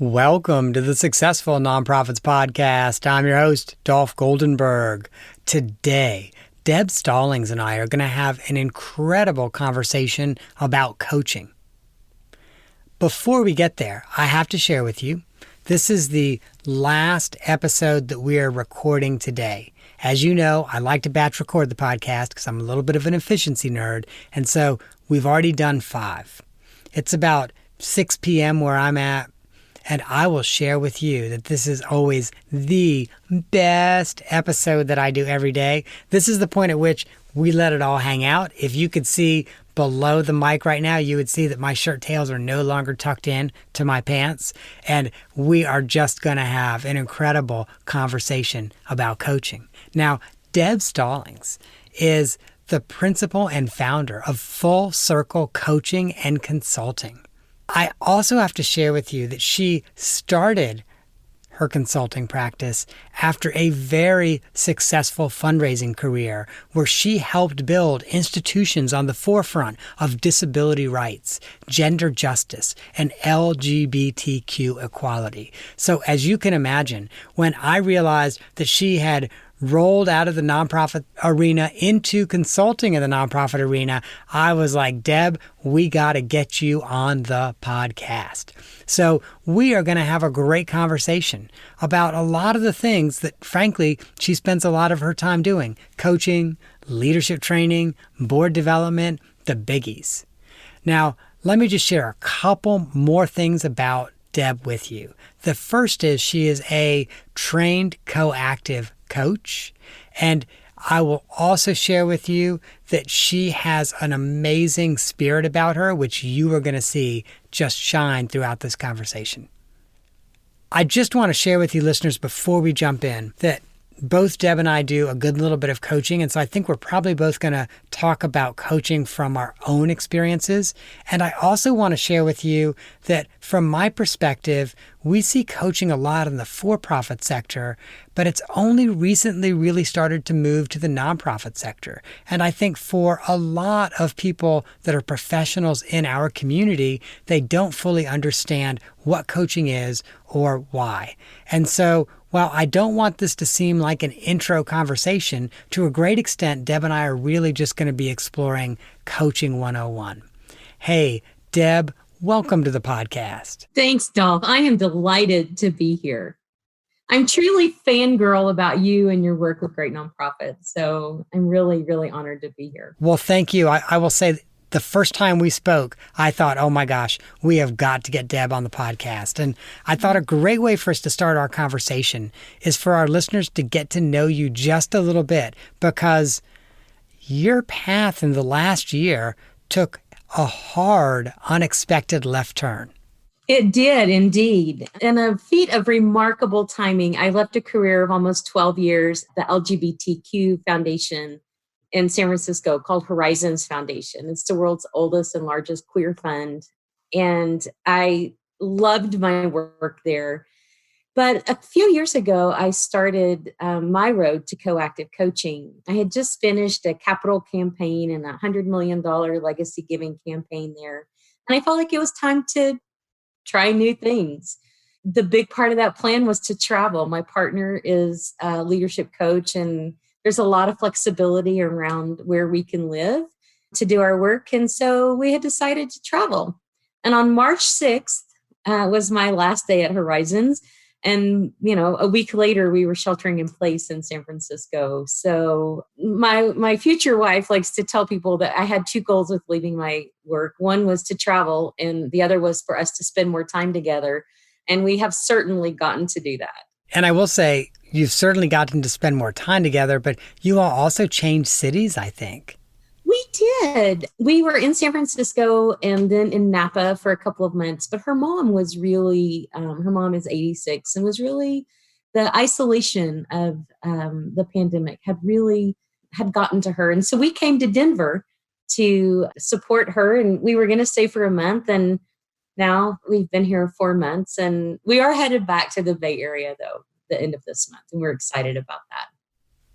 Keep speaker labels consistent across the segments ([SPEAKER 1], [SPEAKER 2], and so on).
[SPEAKER 1] Welcome to the Successful Nonprofits Podcast. I'm your host, Dolph Goldenberg. Today, Deb Stallings and I are going to have an incredible conversation about coaching. Before we get there, I have to share with you, this is the last episode that we are recording today. As you know, I like to batch record the podcast because I'm a little bit of an efficiency nerd, and so we've already done 5. It's about 6 p.m. where I'm at. And I will share with you that this is always the best episode that I do every day. This is the point at which we let it all hang out. If you could see below the mic right now, you would see that my shirt tails are no longer tucked in to my pants. And we are just going to have an incredible conversation about coaching. Now, Deb Stallings is the principal and founder of Full Circle Coaching and Consulting. I also have to share with you that she started her consulting practice after a very successful fundraising career where she helped build institutions on the forefront of disability rights, gender justice, and LGBTQ equality. So as you can imagine, when I realized that she had rolled out of the nonprofit arena into consulting in the nonprofit arena, I was like, Deb, we got to get you on the podcast. So we are going to have a great conversation about a lot of the things that, frankly, she spends a lot of her time doing: coaching, leadership training, board development, the biggies. Now, let me just share a couple more things about Deb with you. The first is she is a trained coactive coach, and I will also share with you that she has an amazing spirit about her, which you are going to see just shine throughout this conversation. I just want to share with you, listeners, before we jump in, that both Deb and I do a good little bit of coaching, and so I think we're probably both going to talk about coaching from our own experiences. And I also want to share with you that from my perspective, we see coaching a lot in the for-profit sector, but it's only recently really started to move to the nonprofit sector. And I think for a lot of people that are professionals in our community, they don't fully understand what coaching is or why. And so while I don't want this to seem like an intro conversation, to a great extent, Deb and I are really just going to be exploring Coaching 101. Hey, Deb, welcome to the podcast.
[SPEAKER 2] Thanks, Dolph. I am delighted to be here. I'm truly fangirl about you and your work with great nonprofits. So I'm really, really honored to be here.
[SPEAKER 1] Well, thank you. I will say the first time we spoke, I thought, oh my gosh, we have got to get Deb on the podcast. And I thought a great way for us to start our conversation is for our listeners to get to know you just a little bit, because your path in the last year took a hard, unexpected left turn.
[SPEAKER 2] It did indeed. In a feat of remarkable timing, I left a career of almost 12 years, the LGBTQ Foundation in San Francisco called Horizons Foundation. It's the world's oldest and largest queer fund. And I loved my work there. But a few years ago, I started my road to coactive coaching. I had just finished a capital campaign and a $100 million legacy giving campaign there. And I felt like it was time to try new things. The big part of that plan was to travel. My partner is a leadership coach, and there's a lot of flexibility around where we can live to do our work. And so we had decided to travel. And on March 6th was my last day at Horizons. And, a week later, we were sheltering in place in San Francisco. So my future wife likes to tell people that I had 2 goals with leaving my work. One was to travel, and the other was for us to spend more time together. And we have certainly gotten to do that.
[SPEAKER 1] And I will say, you've certainly gotten to spend more time together, but you all also changed cities, I think.
[SPEAKER 2] We did. We were in San Francisco and then in Napa for a couple of months, but her mom was really, her mom is 86 and was really, the isolation of the pandemic had gotten to her. And so we came to Denver to support her, and we were going to stay for a month. And now we've been here 4 months, and we are headed back to the Bay Area though, the end of this month. And we're excited about that.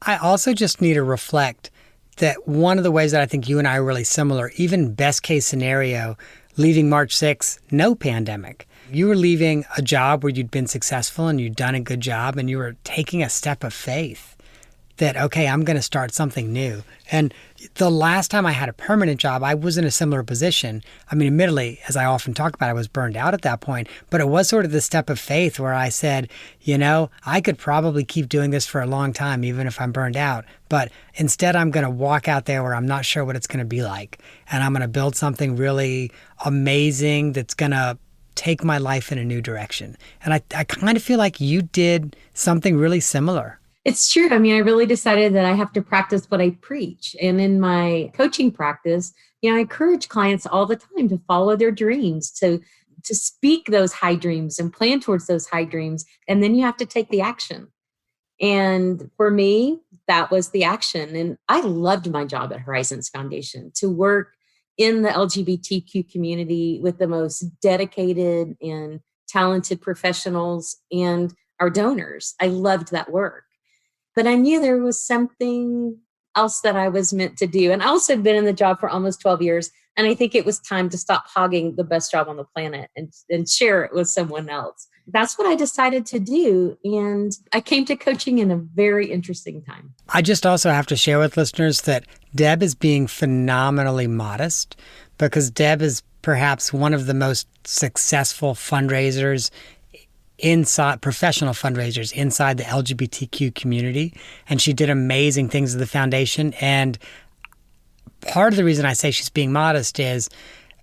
[SPEAKER 1] I also just need to reflect that one of the ways that I think you and I are really similar, even best case scenario, leaving March 6th, no pandemic. You were leaving a job where you'd been successful and you'd done a good job, and you were taking a step of faith that, okay, I'm going to start something new. And the last time I had a permanent job, I was in a similar position. I mean, admittedly, as I often talk about, I was burned out at that point, but it was sort of the step of faith where I said, I could probably keep doing this for a long time, even if I'm burned out. But instead, I'm going to walk out there where I'm not sure what it's going to be like. And I'm going to build something really amazing that's going to take my life in a new direction. And I kind of feel like you did something really similar.
[SPEAKER 2] It's true. I mean, I really decided that I have to practice what I preach. And in my coaching practice, I encourage clients all the time to follow their dreams, to speak those high dreams and plan towards those high dreams. And then you have to take the action. And for me, that was the action. And I loved my job at Horizons Foundation, to work in the LGBTQ community with the most dedicated and talented professionals and our donors. I loved that work. But I knew there was something else that I was meant to do. And I also had been in the job for almost 12 years. And I think it was time to stop hogging the best job on the planet and share it with someone else. That's what I decided to do. And I came to coaching in a very interesting time.
[SPEAKER 1] I just also have to share with listeners that Deb is being phenomenally modest, because Deb is perhaps one of the most successful fundraisers professional fundraisers inside the LGBTQ community. And she did amazing things at the foundation. And part of the reason I say she's being modest is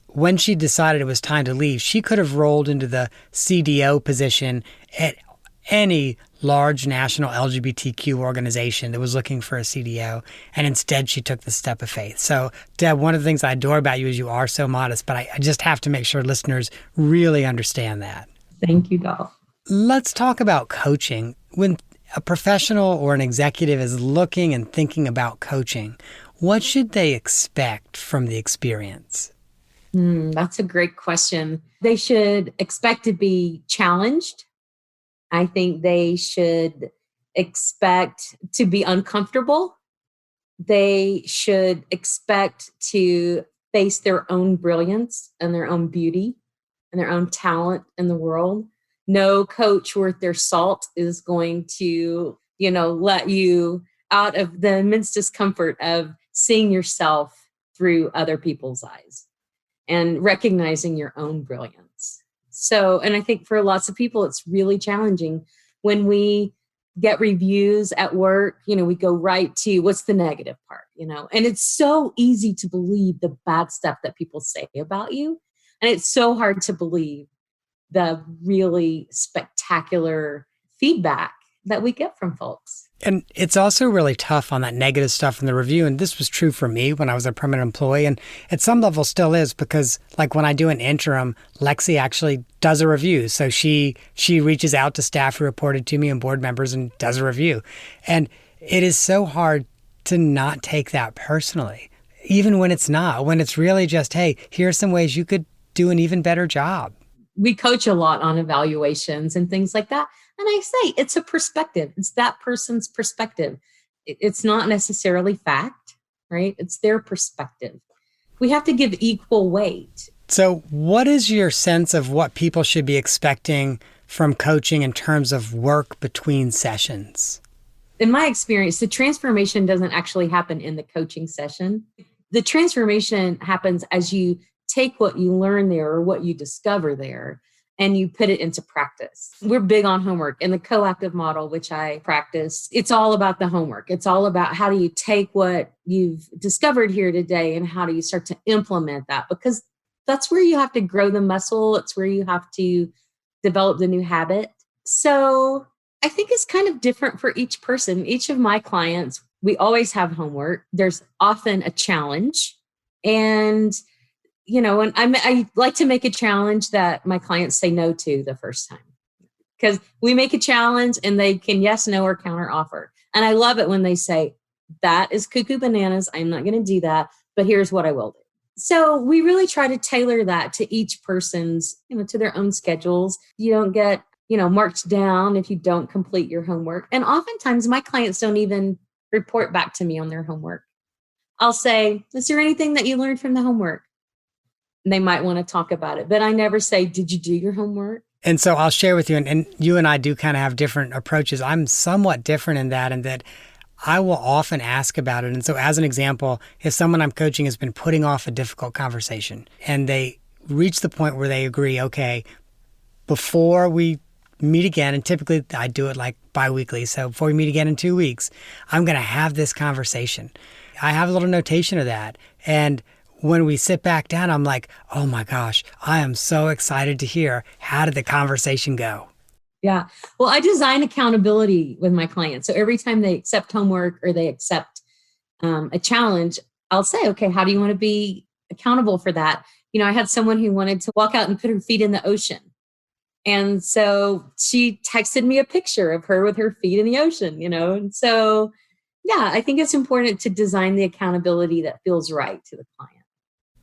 [SPEAKER 1] when she decided it was time to leave, she could have rolled into the CDO position at any large national LGBTQ organization that was looking for a CDO. And instead, she took the step of faith. So, Deb, one of the things I adore about you is you are so modest, but I just have to make sure listeners really understand that.
[SPEAKER 2] Thank you, Dolph.
[SPEAKER 1] Let's talk about coaching. When a professional or an executive is looking and thinking about coaching, what should they expect from the experience?
[SPEAKER 2] That's a great question. They should expect to be challenged. I think they should expect to be uncomfortable. They should expect to face their own brilliance and their own beauty and their own talent in the world. No coach worth their salt is going to, let you out of the immense discomfort of seeing yourself through other people's eyes and recognizing your own brilliance. So, and I think for lots of people, it's really challenging when we get reviews at work, we go right to what's the negative part, and it's so easy to believe the bad stuff that people say about you. And it's so hard to believe the really spectacular feedback that we get from folks.
[SPEAKER 1] And it's also really tough on that negative stuff in the review. And this was true for me when I was a permanent employee. And at some level still is, because like when I do an interim, Lexi actually does a review. So she reaches out to staff who reported to me and board members and does a review. And it is so hard to not take that personally, even when it's not, when it's really just, hey, here are some ways you could do an even better job.
[SPEAKER 2] We coach a lot on evaluations and things like that. And I say it's a perspective. It's that person's perspective. It's not necessarily fact, right? It's their perspective. We have to give equal weight.
[SPEAKER 1] So what is your sense of what people should be expecting from coaching in terms of work between sessions?
[SPEAKER 2] In my experience, the transformation doesn't actually happen in the coaching session. The transformation happens as you take what you learn there or what you discover there and you put it into practice. We're big on homework. In the coactive model, which I practice, it's all about the homework. It's all about how do you take what you've discovered here today and how do you start to implement that? Because that's where you have to grow the muscle. It's where you have to develop the new habit. So I think it's kind of different for each person. Each of my clients, we always have homework. There's often a challenge. And and I like to make a challenge that my clients say no to the first time, because we make a challenge and they can yes, no, or counter offer. And I love it when they say, that is cuckoo bananas. I'm not going to do that, but here's what I will do. So we really try to tailor that to each person's, to their own schedules. You don't get, marked down if you don't complete your homework. And oftentimes my clients don't even report back to me on their homework. I'll say, is there anything that you learned from the homework? they might want to talk about it. But I never say, did you do your homework?
[SPEAKER 1] And so I'll share with you, and you and I do kind of have different approaches. I'm somewhat different in that I will often ask about it. And so as an example, if someone I'm coaching has been putting off a difficult conversation and they reach the point where they agree, okay, before we meet again, and typically I do it like biweekly. So before we meet again in 2 weeks, I'm going to have this conversation. I have a little notation of that. And when we sit back down, I'm like, oh my gosh, I am so excited to hear, how did the conversation go?
[SPEAKER 2] Yeah. Well, I design accountability with my clients. So every time they accept homework or they accept a challenge, I'll say, okay, how do you want to be accountable for that? I had someone who wanted to walk out and put her feet in the ocean. And so she texted me a picture of her with her feet in the ocean, And so, yeah, I think it's important to design the accountability that feels right to the client.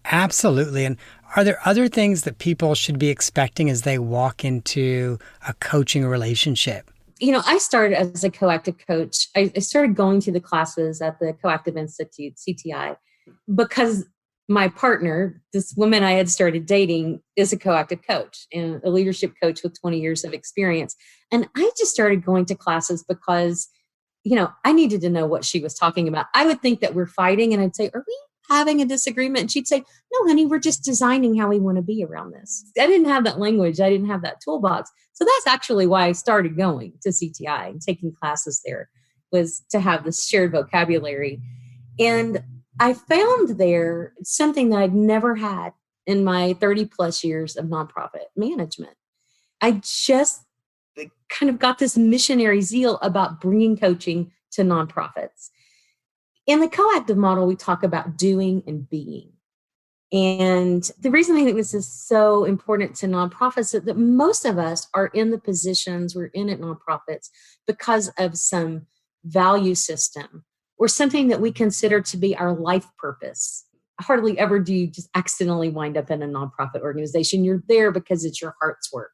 [SPEAKER 1] Absolutely. And are there other things that people should be expecting as they walk into a coaching relationship?
[SPEAKER 2] I started as a coactive coach. I started going to the classes at the Coactive Institute, CTI, because my partner, this woman I had started dating, is a coactive coach and a leadership coach with 20 years of experience. And I just started going to classes because, I needed to know what she was talking about. I would think that we're fighting and I'd say, are we having a disagreement? And she'd say, no, honey, we're just designing how we want to be around this. I didn't have that language. I didn't have that toolbox. So that's actually why I started going to CTI and taking classes there, was to have this shared vocabulary. And I found there something that I'd never had in my 30 plus years of nonprofit management. I just kind of got this missionary zeal about bringing coaching to nonprofits. In the coactive model, we talk about doing and being. And the reason I think this is so important to nonprofits is that most of us are in the positions we're in at nonprofits because of some value system or something that we consider to be our life purpose. Hardly ever do you just accidentally wind up in a nonprofit organization. You're there because it's your heart's work.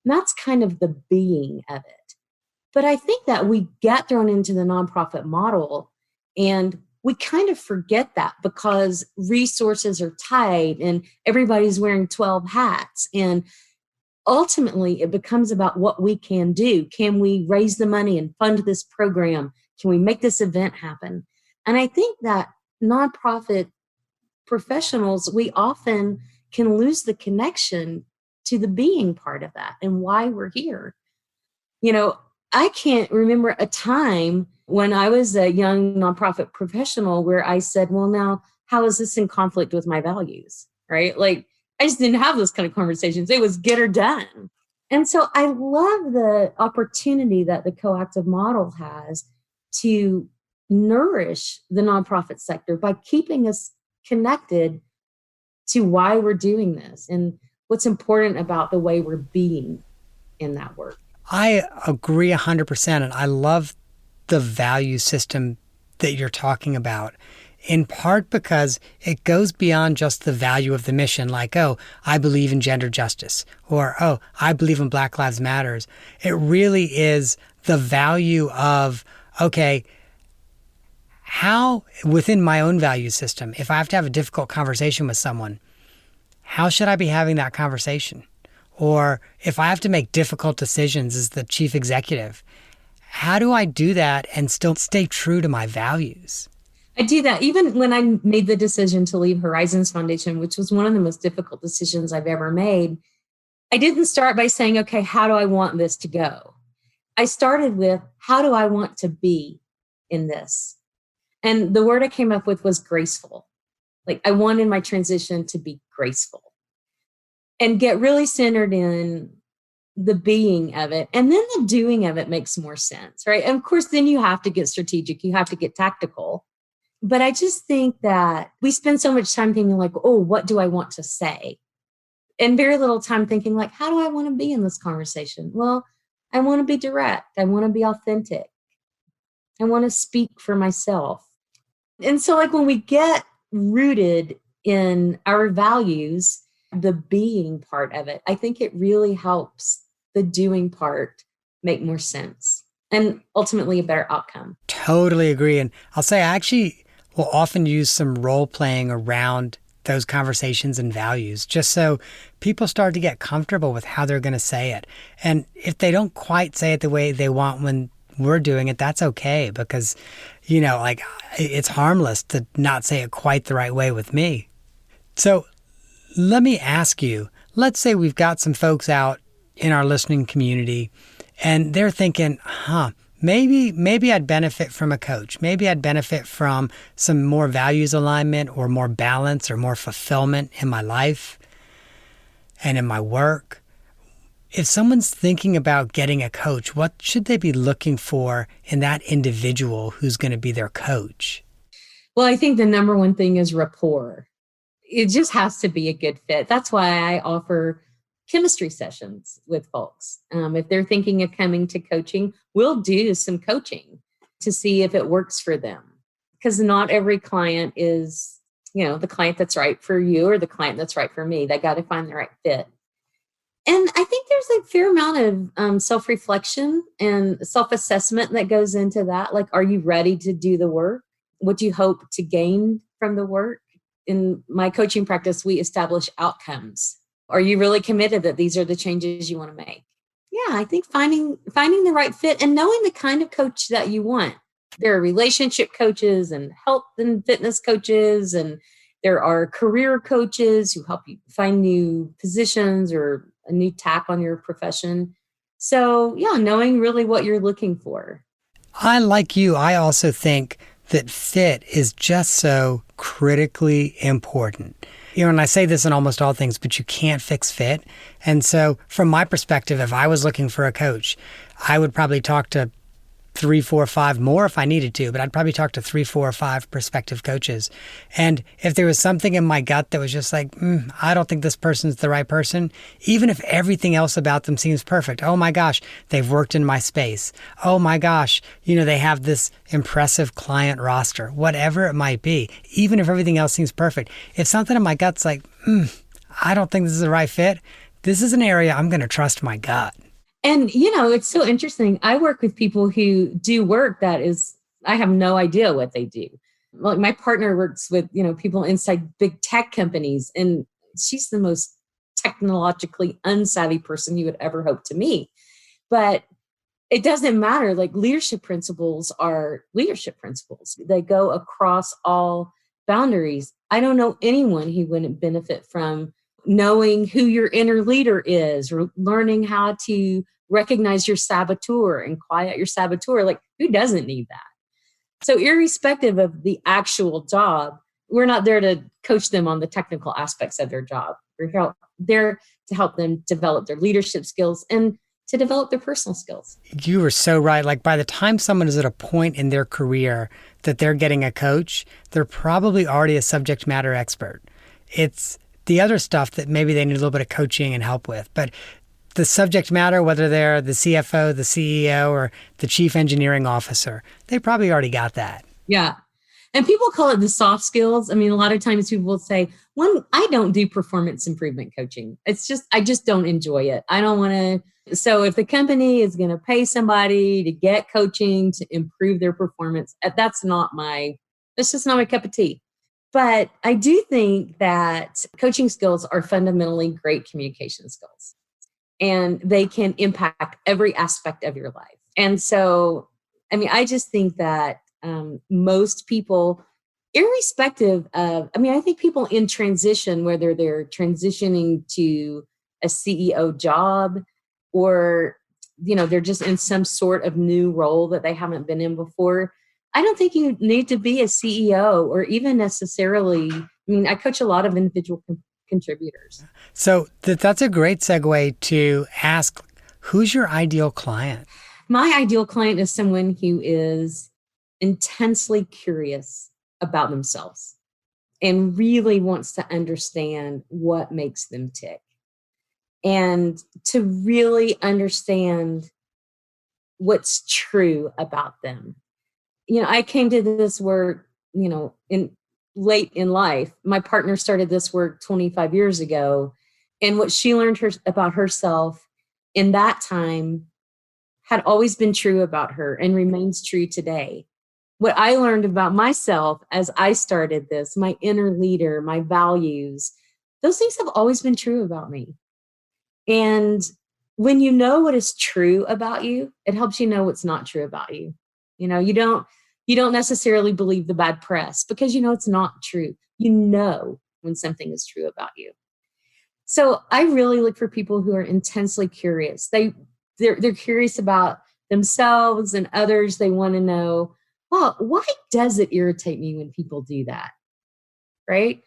[SPEAKER 2] And that's kind of the being of it. But I think that we get thrown into the nonprofit model and we kind of forget that because resources are tight and everybody's wearing 12 hats. And ultimately, it becomes about what we can do. Can we raise the money and fund this program? Can we make this event happen? And I think that nonprofit professionals, we often can lose the connection to the being part of that and why we're here. I can't remember a time when I was a young nonprofit professional where I said, well, now, how is this in conflict with my values? Right? Like, I just didn't have those kind of conversations. It was get her done. And so I love the opportunity that the coactive model has to nourish the nonprofit sector by keeping us connected to why we're doing this and what's important about the way we're being in that work.
[SPEAKER 1] I agree 100%. And I love the value system that you're talking about, in part because it goes beyond just the value of the mission, like, oh, I believe in gender justice, or, oh, I believe in Black Lives Matters. It really is the value of, okay, how within my own value system, if I have to have a difficult conversation with someone, how should I be having that conversation? Or if I have to make difficult decisions as the chief executive, how do I do that and still stay true to my values?
[SPEAKER 2] I do that. Even when I made the decision to leave Horizons Foundation, which was one of the most difficult decisions I've ever made, I didn't start by saying, okay, how do I want this to go? I started with, how do I want to be in this? And the word I came up with was graceful. Like, I wanted my transition to be graceful and get really centered in the being of it. And then the doing of it makes more sense, right? And of course, then you have to get strategic. You have to get tactical. But I just think that we spend so much time thinking like, oh, what do I want to say? And very little time thinking like, how do I want to be in this conversation? Well, I want to be direct. I want to be authentic. I want to speak for myself. And so like when we get rooted in our values, the being part of it, I think it really helps the doing part make more sense and ultimately a better outcome.
[SPEAKER 1] Totally agree. And I'll say I actually will often use some role playing around those conversations and values, just so people start to get comfortable with how they're going to say it. And if they don't quite say it the way they want when we're doing it, that's okay, because, like, it's harmless to not say it quite the right way with me. So let me ask you, let's say we've got some folks out in our listening community and they're thinking, maybe I'd benefit from a coach. Maybe I'd benefit from some more values alignment or more balance or more fulfillment in my life and in my work. If someone's thinking about getting a coach, what should they be looking for in that individual who's going to be their coach?
[SPEAKER 2] Well, I think the number one thing is rapport. It just has to be a good fit. That's why I offer chemistry sessions with folks. If they're thinking of coming to coaching, we'll do some coaching to see if it works for them. Because not every client is, the client that's right for you or the client that's right for me. They got to find the right fit. And I think there's a fair amount of self-reflection and self-assessment that goes into that. Like, are you ready to do the work? What do you hope to gain from the work? In my coaching practice, we establish outcomes. Are you really committed that these are the changes you want to make? Yeah, I think finding the right fit and knowing the kind of coach that you want. There are relationship coaches and health and fitness coaches, and there are career coaches who help you find new positions or a new tack on your profession. So, yeah, knowing really what you're looking for.
[SPEAKER 1] I also think that fit is just so critically important. And I say this in almost all things, but you can't fix fit. And so from my perspective, if I was looking for a coach, I would probably talk to 3, 4, 5 more if I needed to, but I'd probably talk to 3, 4, 5 prospective coaches. And if there was something in my gut that was just like, I don't think this person's the right person, even if everything else about them seems perfect. Oh my gosh, they've worked in my space. Oh my gosh, they have this impressive client roster, whatever it might be. Even if everything else seems perfect, if something in my gut's like, I don't think this is the right fit, this is an area I'm going to trust my gut.
[SPEAKER 2] And, it's so interesting. I work with people who do work that is, I have no idea what they do. Like my partner works with, people inside big tech companies, and she's the most technologically unsavvy person you would ever hope to meet. But it doesn't matter. Like leadership principles are leadership principles. They go across all boundaries. I don't know anyone who wouldn't benefit from knowing who your inner leader is, or learning how to recognize your saboteur and quiet your saboteur. Like, who doesn't need that? So irrespective of the actual job, we're not there to coach them on the technical aspects of their job. We're there to help them develop their leadership skills and to develop their personal skills.
[SPEAKER 1] You were so right. Like by the time someone is at a point in their career that they're getting a coach, they're probably already a subject matter expert. It's the other stuff that maybe they need a little bit of coaching and help with. But the subject matter, whether they're the CFO, the CEO, or the chief engineering officer, they probably already got that.
[SPEAKER 2] Yeah. And people call it the soft skills. I mean, a lot of times people will say, I don't do performance improvement coaching. I just don't enjoy it. I don't want to. So if the company is going to pay somebody to get coaching to improve their performance, that's just not my cup of tea. But I do think that coaching skills are fundamentally great communication skills, and they can impact every aspect of your life. And so, I just think that most people, irrespective of, I think people in transition, whether they're transitioning to a CEO job or, they're just in some sort of new role that they haven't been in before, I don't think you need to be a CEO or even necessarily, I coach a lot of individual contributors.
[SPEAKER 1] So that's a great segue to ask, who's your ideal client?
[SPEAKER 2] My ideal client is someone who is intensely curious about themselves and really wants to understand what makes them tick, and to really understand what's true about them. I came to this work, in late in life. My partner started this work 25 years ago. And what she learned about herself in that time had always been true about her and remains true today. what I learned about myself as I started this, my inner leader, my values, those things have always been true about me. And when you know what is true about you, it helps you know what's not true about you. You don't necessarily believe the bad press because you know it's not true. You know when something is true about you. So I really look for people who are intensely curious. They're curious about themselves and others. They want to know, well, why does it irritate me when people do that? Right?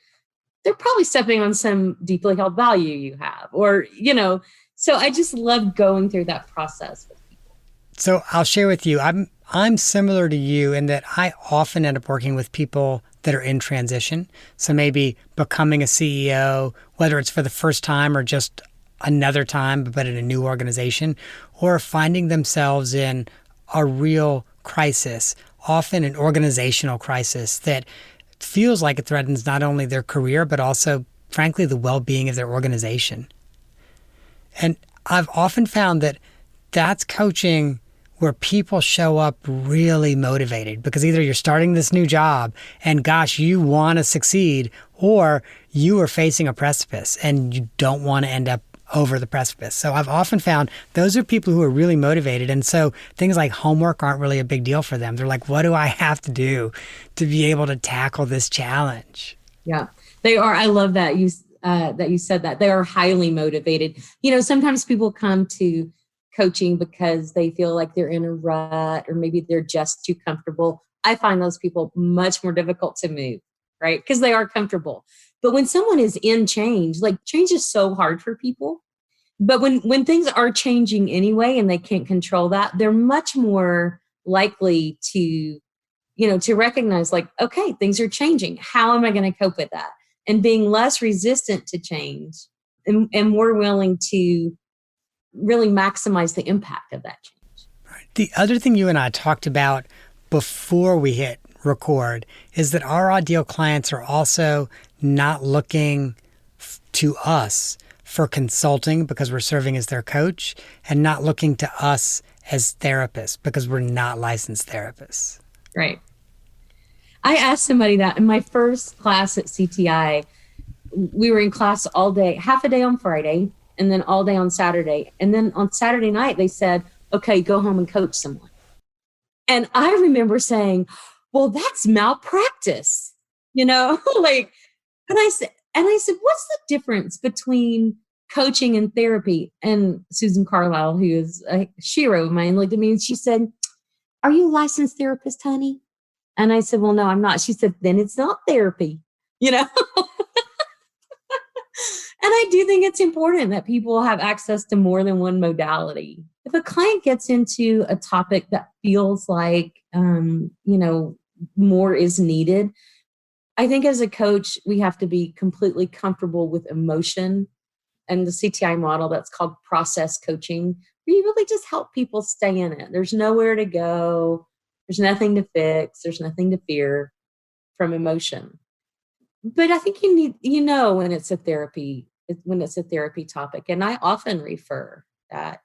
[SPEAKER 2] They're probably stepping on some deeply held value you have, so I just love going through that process with people.
[SPEAKER 1] So I'll share with you, I'm similar to you in that I often end up working with people that are in transition. So maybe becoming a CEO, whether it's for the first time or just another time, but in a new organization, or finding themselves in a real crisis, often an organizational crisis that feels like it threatens not only their career, but also, frankly, the well-being of their organization. And I've often found that that's coaching where people show up really motivated because either you're starting this new job and gosh, you want to succeed, or you are facing a precipice and you don't want to end up over the precipice. So I've often found those are people who are really motivated. And so things like homework aren't really a big deal for them. They're like, what do I have to do to be able to tackle this challenge?
[SPEAKER 2] Yeah, they are. I love that you said that. They are highly motivated. Sometimes people come to coaching because they feel like they're in a rut or maybe they're just too comfortable. I find those people much more difficult to move, right? Because they are comfortable. But when someone is in change, like change is so hard for people. But when things are changing anyway and they can't control that, they're much more likely to recognize like, okay, things are changing. How am I going to cope with that? And being less resistant to change and more willing to really maximize the impact of that change.
[SPEAKER 1] The other thing you and I talked about before we hit record is that our ideal clients are also not looking to us for consulting because we're serving as their coach and not looking to us as therapists because we're not licensed therapists.
[SPEAKER 2] Right. I asked somebody that in my first class at CTI. We were in class all day, half a day on Friday, and then all day on Saturday. And then on Saturday night, they said, okay, go home and coach someone. And I remember saying, well, that's malpractice, and I said, what's the difference between coaching and therapy? And Susan Carlisle, who is a hero of mine, looked at me and she said, are you a licensed therapist, honey? And I said, well, no, I'm not. She said, then it's not therapy, And I do think it's important that people have access to more than one modality. If a client gets into a topic that feels like, more is needed, I think as a coach, we have to be completely comfortable with emotion and the CTI model that's called process coaching, where you really just help people stay in it. There's nowhere to go. There's nothing to fix. There's nothing to fear from emotion. But I think you need, when it's a therapy topic. And I often refer that,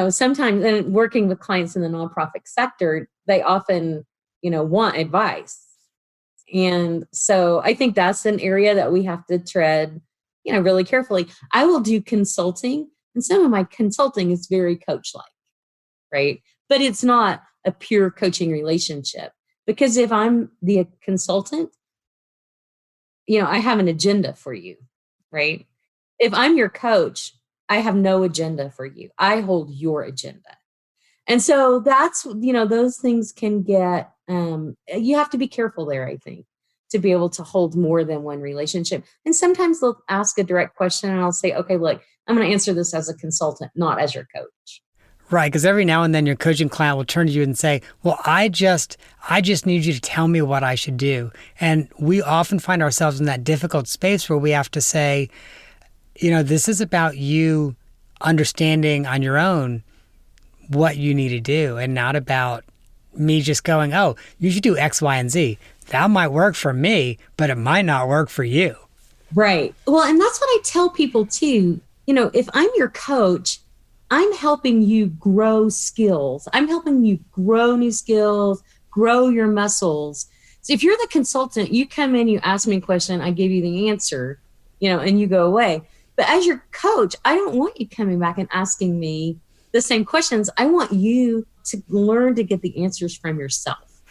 [SPEAKER 2] sometimes and working with clients in the nonprofit sector, they often, want advice. And so I think that's an area that we have to tread, really carefully. I will do consulting, and some of my consulting is very coach-like, right? But it's not a pure coaching relationship, because if I'm the consultant, I have an agenda for you, right? If I'm your coach, I have no agenda for you. I hold your agenda. And so that's, those things can get, you have to be careful there, I think, to be able to hold more than one relationship. And sometimes they'll ask a direct question and I'll say, okay, look, I'm going to answer this as a consultant, not as your coach.
[SPEAKER 1] Right, because every now and then your coaching client will turn to you and say, well, I just need you to tell me what I should do. And we often find ourselves in that difficult space where we have to say, this is about you understanding on your own what you need to do and not about me just going, oh, you should do X, Y, and Z. That might work for me, but it might not work for you.
[SPEAKER 2] Right. Well, and that's what I tell people too. If I'm your coach, I'm helping you grow skills. I'm helping you grow new skills, grow your muscles. So if you're the consultant, you come in, you ask me a question, I give you the answer, and you go away. But as your coach, I don't want you coming back and asking me the same questions. I want you to learn to get the answers from yourself.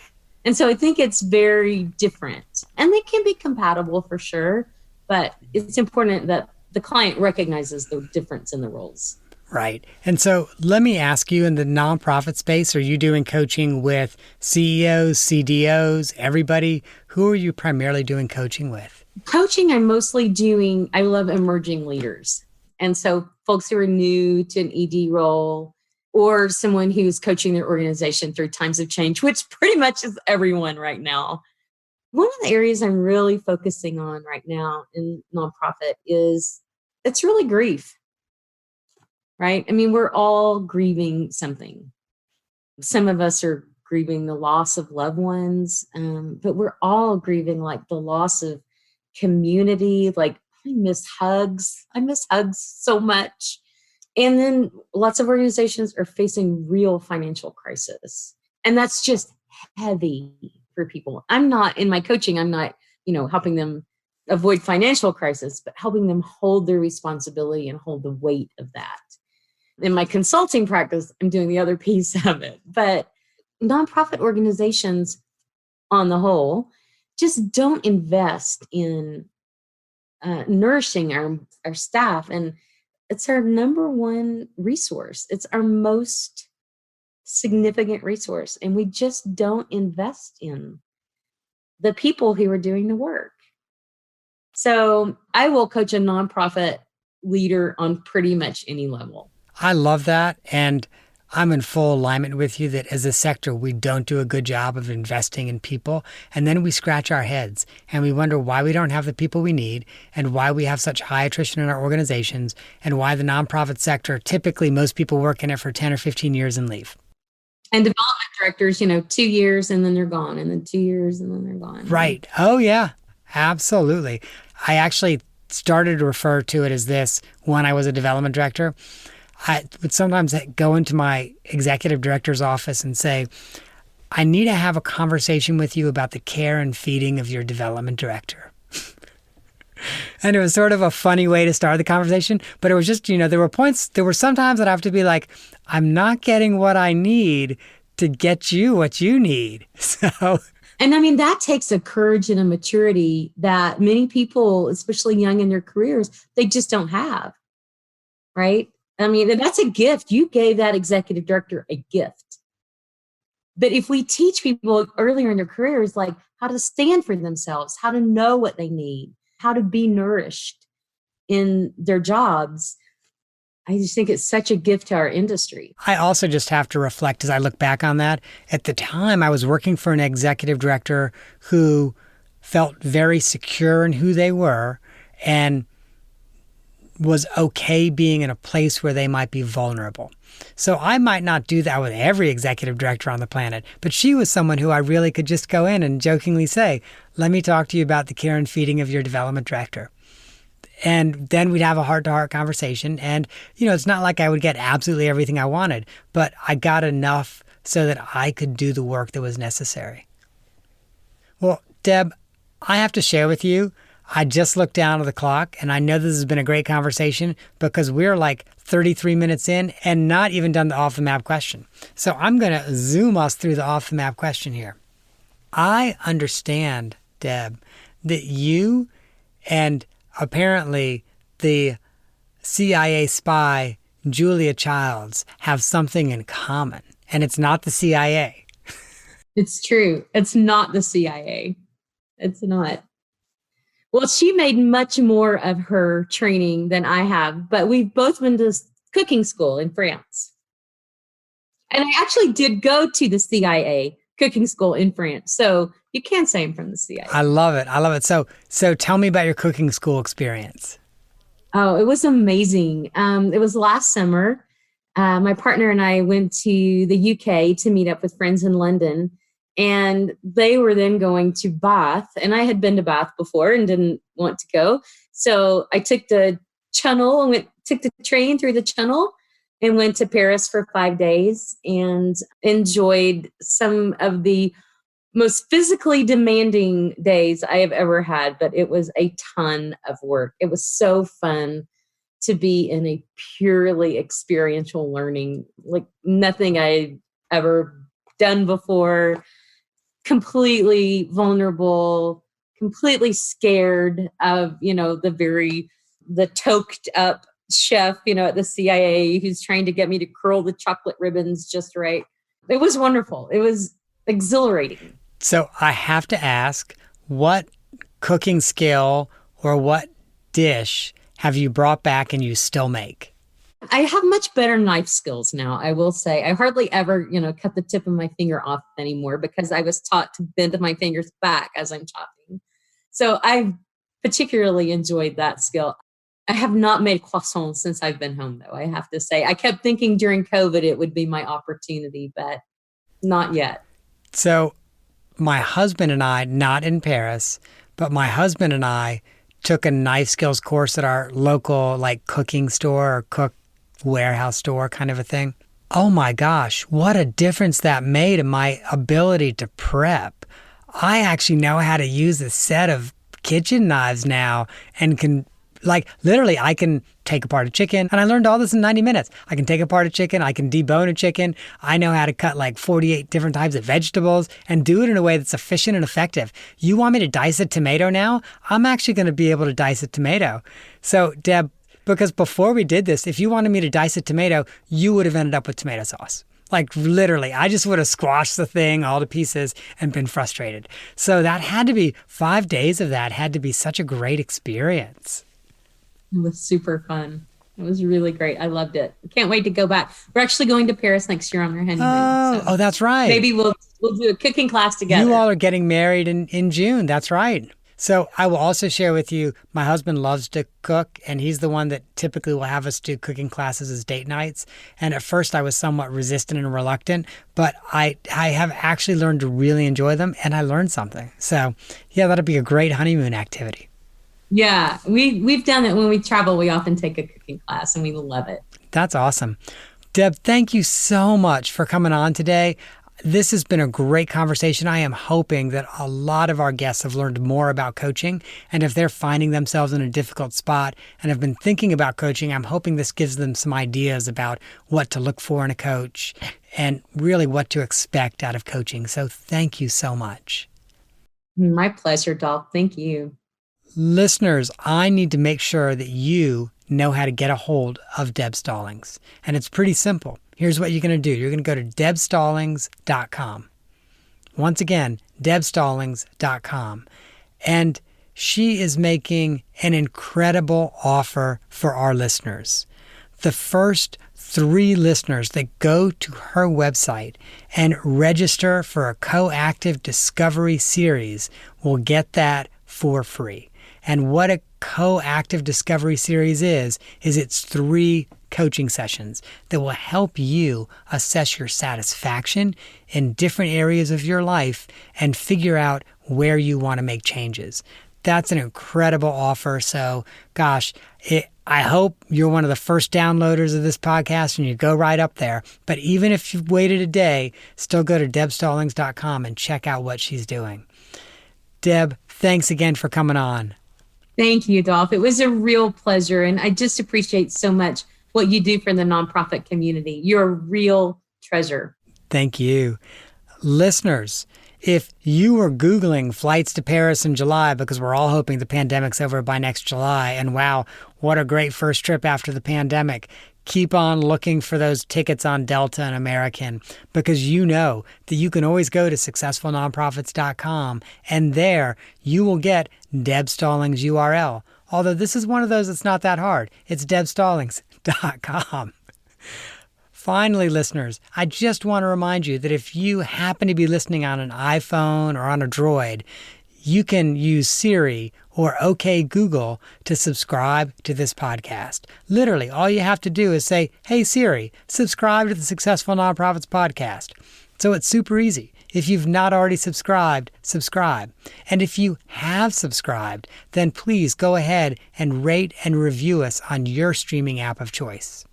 [SPEAKER 2] And so I think it's very different, and they can be compatible for sure, but it's important that the client recognizes the difference in the roles.
[SPEAKER 1] Right. And so let me ask you, in the nonprofit space, are you doing coaching with CEOs, CDOs, everybody? Who are you primarily doing coaching with?
[SPEAKER 2] Coaching, I love emerging leaders. And so folks who are new to an ED role, or someone who's coaching their organization through times of change, which pretty much is everyone right now. One of the areas I'm really focusing on right now in nonprofit it's really grief. Right? I mean, we're all grieving something. Some of us are grieving the loss of loved ones, but we're all grieving like the loss of community. Like, I miss hugs. I miss hugs so much. And then lots of organizations are facing real financial crisis. And that's just heavy for people. I'm not, in my coaching, I'm not, helping them avoid financial crisis, but helping them hold their responsibility and hold the weight of that. In my consulting practice, I'm doing the other piece of it. But nonprofit organizations on the whole just don't invest in nourishing our staff. And it's our number one resource. It's our most significant resource. And we just don't invest in the people who are doing the work. So I will coach a nonprofit leader on pretty much any level.
[SPEAKER 1] I love that. And I'm in full alignment with you that as a sector, we don't do a good job of investing in people. And then we scratch our heads and we wonder why we don't have the people we need, and why we have such high attrition in our organizations, and why the nonprofit sector, typically most people work in it for 10 or 15 years and leave.
[SPEAKER 2] And development directors, 2 years and then they're gone, and then 2 years and then they're gone.
[SPEAKER 1] Right. Oh, yeah, absolutely. I actually started to refer to it as this when I was a development director. I would sometimes go into my executive director's office and say, I need to have a conversation with you about the care and feeding of your development director. And it was sort of a funny way to start the conversation, but it was just, there were some times that I have to be like, I'm not getting what I need to get you what you need. So.
[SPEAKER 2] And I mean, that takes a courage and a maturity that many people, especially young in their careers, they just don't have. Right? I mean, that's a gift. You gave that executive director a gift. But if we teach people earlier in their careers, like how to stand for themselves, how to know what they need, how to be nourished in their jobs, I just think it's such a gift to our industry.
[SPEAKER 1] I also just have to reflect as I look back on that. At the time, I was working for an executive director who felt very secure in who they were and was okay being in a place where they might be vulnerable. So I might not do that with every executive director on the planet, but she was someone who I really could just go in and jokingly say, let me talk to you about the care and feeding of your development director. And then we'd have a heart-to-heart conversation. And, it's not like I would get absolutely everything I wanted, but I got enough so that I could do the work that was necessary. Well, Deb, I have to share with you, I just looked down at the clock, and I know this has been a great conversation because we're like 33 minutes in and not even done the off-the-map question. So I'm going to zoom us through the off-the-map question here. I understand, Deb, that you and apparently the CIA spy, Julia Childs, have something in common, and it's not the CIA.
[SPEAKER 2] It's true. It's not the CIA. It's not. Well, she made much more of her training than I have, but we've both been to cooking school in France. And I actually did go to the CIA cooking school in France. So you can say I'm from the CIA.
[SPEAKER 1] I love it. I love it. So tell me about your cooking school experience.
[SPEAKER 2] Oh, it was amazing. It was last summer. My partner and I went to the UK to meet up with friends in London. And they were then going to Bath. And I had been to Bath before and didn't want to go. So I took the Channel and took the train through the Channel and went to Paris for 5 days and enjoyed some of the most physically demanding days I have ever had, but it was a ton of work. It was so fun to be in a purely experiential learning, like nothing I ever done before, completely vulnerable, completely scared of, the toked up chef, at the CIA who's trying to get me to curl the chocolate ribbons just right. It was wonderful. It was exhilarating.
[SPEAKER 1] So I have to ask, what cooking skill or what dish have you brought back and you still make?
[SPEAKER 2] I have much better knife skills now, I will say. I hardly ever, cut the tip of my finger off anymore because I was taught to bend my fingers back as I'm chopping. So I've particularly enjoyed that skill. I have not made croissants since I've been home, though, I have to say. I kept thinking during COVID it would be my opportunity, but not yet.
[SPEAKER 1] So my husband and I, not in Paris, but my husband and I took a knife skills course at our local cooking store or cook warehouse store kind of a thing. Oh my gosh, what a difference that made in my ability to prep. I actually know how to use a set of kitchen knives now and can literally I can take apart a chicken, and I learned all this in 90 minutes. I can take apart a chicken, I can debone a chicken, I know how to cut 48 different types of vegetables and do it in a way that's efficient and effective. You want me to dice a tomato now? I'm actually going to be able to dice a tomato. So Deb, because before we did this, if you wanted me to dice a tomato, you would have ended up with tomato sauce. Literally, I just would have squashed the thing all to pieces and been frustrated. So that had to be 5 days of that had to be such a great experience.
[SPEAKER 2] It was super fun. It was really great. I loved it. I can't wait to go back. We're actually going to Paris next year on our honeymoon.
[SPEAKER 1] Oh, that's right.
[SPEAKER 2] Maybe we'll do a cooking class together.
[SPEAKER 1] You all are getting married in June. That's right. So I will also share with you, my husband loves to cook, and he's the one that typically will have us do cooking classes as date nights. And at first I was somewhat resistant and reluctant, but I have actually learned to really enjoy them, and I learned something. So yeah, that'll be a great honeymoon activity.
[SPEAKER 2] Yeah, we've done it when we travel. We often take a cooking class, and we love it.
[SPEAKER 1] That's awesome. Deb, thank you so much for coming on today. This has been a great conversation. I am hoping that a lot of our guests have learned more about coaching. And if they're finding themselves in a difficult spot and have been thinking about coaching, I'm hoping this gives them some ideas about what to look for in a coach and really what to expect out of coaching. So thank you so much.
[SPEAKER 2] My pleasure, Dolph. Thank you.
[SPEAKER 1] Listeners, I need to make sure that you know how to get a hold of Deb Stallings. And it's pretty simple. Here's what you're going to do. You're going to go to debstallings.com. Once again, debstallings.com. And she is making an incredible offer for our listeners. The first 3 listeners that go to her website and register for a coactive discovery series will get that for free. And what a coactive discovery series is it's 3 coaching sessions that will help you assess your satisfaction in different areas of your life and figure out where you want to make changes. That's an incredible offer. So, gosh, I hope you're one of the first downloaders of this podcast and you go right up there. But even if you've waited a day, still go to debstallings.com and check out what she's doing. Deb, thanks again for coming on.
[SPEAKER 2] Thank you, Dolph. It was a real pleasure. And I just appreciate so much what you do for the nonprofit community. You're a real treasure.
[SPEAKER 1] Thank you. Listeners, if you were Googling flights to Paris in July, because we're all hoping the pandemic's over by next July, and wow, what a great first trip after the pandemic, keep on looking for those tickets on Delta and American, because you know that you can always go to successfulnonprofits.com, and there you will get Deb Stallings' URL. Although this is one of those that's not that hard. It's debstallings.com. Finally, listeners, I just want to remind you that if you happen to be listening on an iPhone or on a Droid, you can use Siri or OK Google to subscribe to this podcast. Literally, all you have to do is say, "Hey Siri, subscribe to the Successful Nonprofits podcast." So it's super easy. If you've not already subscribed, subscribe. And if you have subscribed, then please go ahead and rate and review us on your streaming app of choice.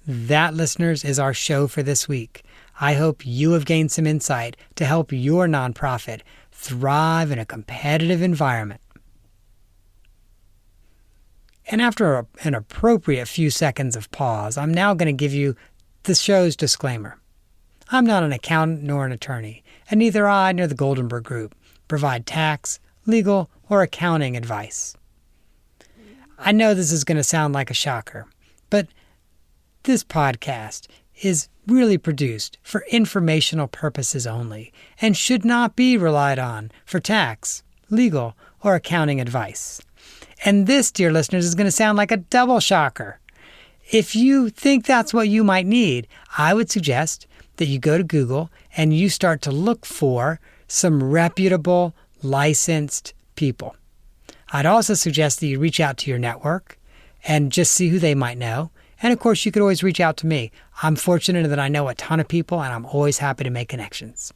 [SPEAKER 1] That, listeners, is our show for this week. I hope you have gained some insight to help your nonprofit thrive in a competitive environment. And after an appropriate few seconds of pause, I'm now going to give you the show's disclaimer. I'm not an accountant nor an attorney, and neither I nor the Goldenberg Group provide tax, legal, or accounting advice. I know this is going to sound like a shocker, but this podcast is really produced for informational purposes only and should not be relied on for tax, legal, or accounting advice. And this, dear listeners, is going to sound like a double shocker. If you think that's what you might need, I would suggest that you go to Google and you start to look for some reputable, licensed people. I'd also suggest that you reach out to your network and just see who they might know. And of course, you could always reach out to me. I'm fortunate that I know a ton of people and I'm always happy to make connections.